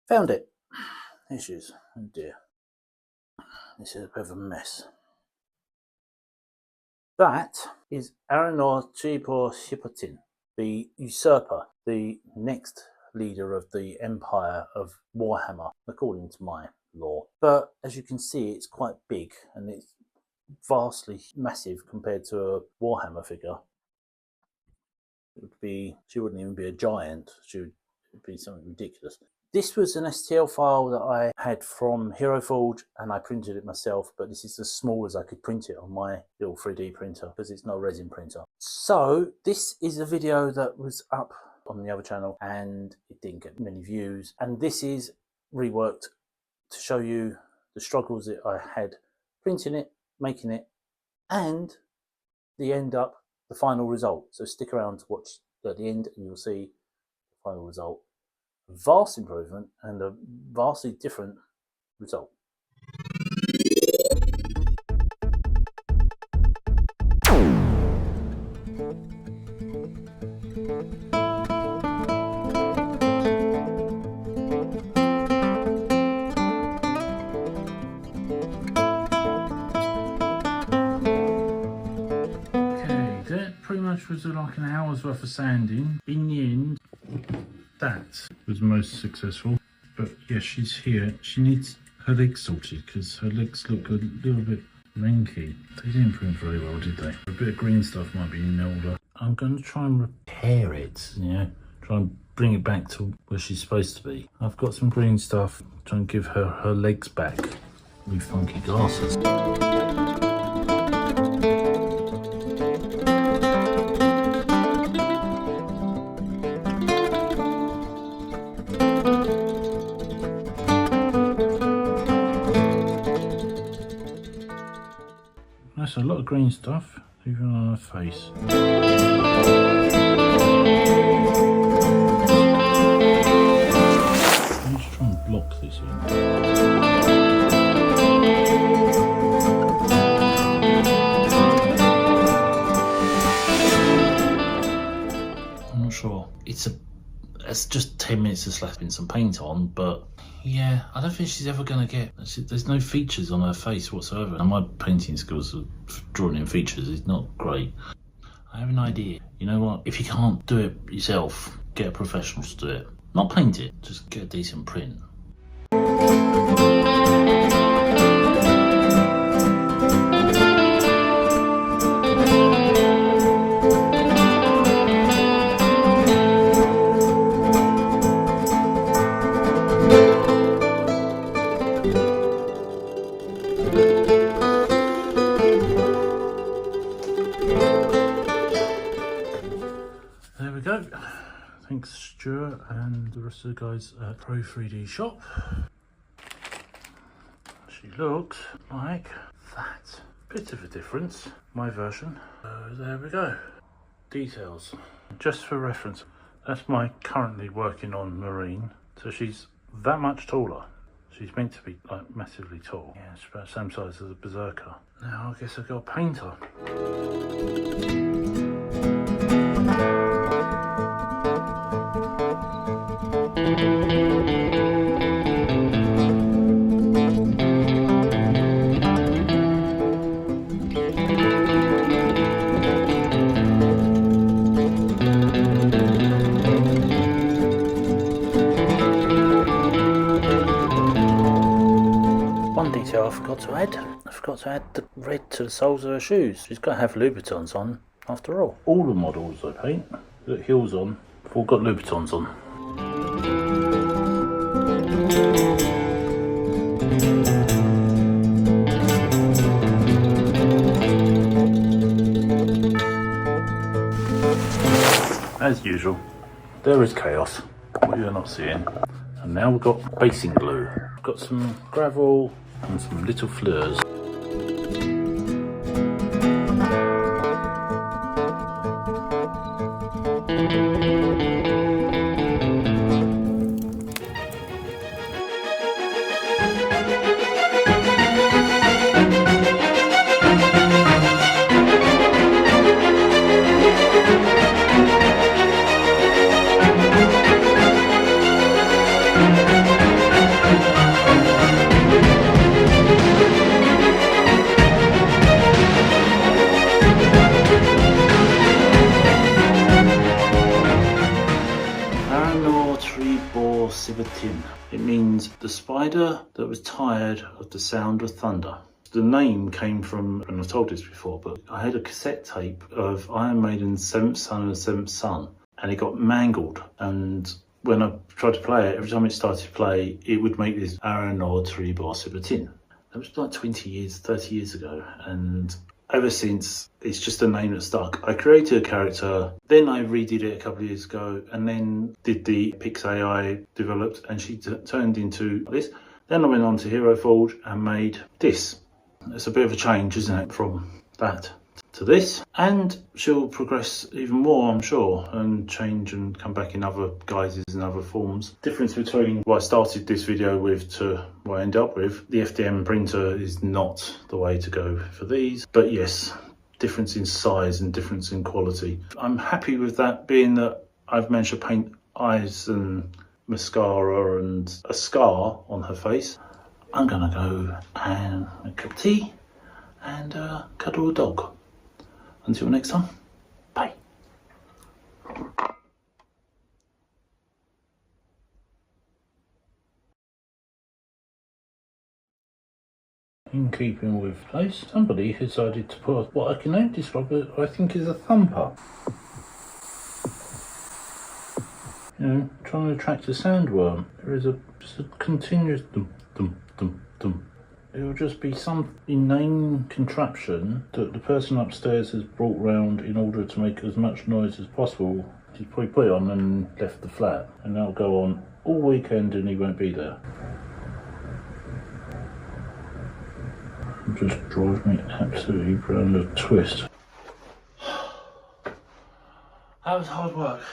Found it. Issues. Oh dear. This is a bit of a mess. That is Aronhuuu Tribor Shipatin, the Usurper, the next leader of the Empire of Warhammer, according to my lore. But as you can see, it's quite big and it's vastly massive compared to a Warhammer figure. She wouldn't even be a giant. She would be something ridiculous. This was an STL file that I had from Hero Forge and I printed it myself, but this is as small as I could print it on my little 3D printer because it's no resin printer. So this is a video that was up on the other channel and it didn't get many views. And this is reworked to show you the struggles that I had printing it, making it, and the final result. So stick around to watch at the end and you'll see the final result. Vast improvement and a vastly different result. Okay, that pretty much was like an hour's worth of sanding. In the end, that was most successful. But yeah, she's here. She needs her legs sorted because her legs look a little bit wrinkly. They didn't print very well, did they? A bit of green stuff might be in older. I'm going to try and repair it, try and bring it back to where she's supposed to be. I've got some green stuff, try and give her legs back with funky glasses. That's a lot of green stuff, even on her face. I'm just trying to block this in. I'm not sure. It's just 10 minutes of slapping some paint on, but yeah, I don't think she's ever going to get... There's no features on her face whatsoever. And my painting skills of drawing in features is not great. I have an idea. You know what? If you can't do it yourself, get a professional to do it. Not paint it, just get a decent print. Thanks Stuart and the rest of the guys at Pro 3D Shop. She looks like that. Bit of a difference, my version. There we go. Details. Just for reference, that's my currently working on Marine. So she's that much taller. She's meant to be like massively tall. Yeah, it's about the same size as a Berserker. Now I guess I've got a painter. One detail I forgot to add the red to the soles of her shoes. She's got to have Louboutins on after all. All the models I paint, got heels on, have all got Louboutins on. As usual, there is chaos, what you're not seeing. And now we've got basing glue. We've got some gravel and some little fleurs. Tribor Shipatin. It means the spider that was tired of the sound of thunder. The name came from, and I've told this before, but I had a cassette tape of Iron Maiden's 7th Son and the 7th Son, and it got mangled. And when I tried to play it, every time it started to play, it would make this Aronhuuu Tribor Shipatin. That was like 20 years, 30 years ago. And ever since, it's just a name that stuck. I created a character, then I redid it a couple of years ago, and then did the Pix AI developed, and she turned into this. Then I went on to Hero Forge and made this. It's a bit of a change, isn't it, from that to this, and she'll progress even more, I'm sure, and change and come back in other guises and other forms. Difference between what I started this video with to what I end up with, the FDM printer is not the way to go for these, but yes, difference in size and difference in quality. I'm happy with that, being that I've managed to paint eyes and mascara and a scar on her face. I'm gonna go and make a cup of tea and cuddle a dog. Until next time, bye. In keeping with place, somebody decided to put what I can only describe as I think is a thumper. You know, trying to attract a sandworm. There is just a continuous dum dum dum dum. It will just be some inane contraption that the person upstairs has brought round in order to make as much noise as possible. He's probably put it on and left the flat, and that'll go on all weekend and he won't be there. It just drives me absolutely round a twist. That was hard work.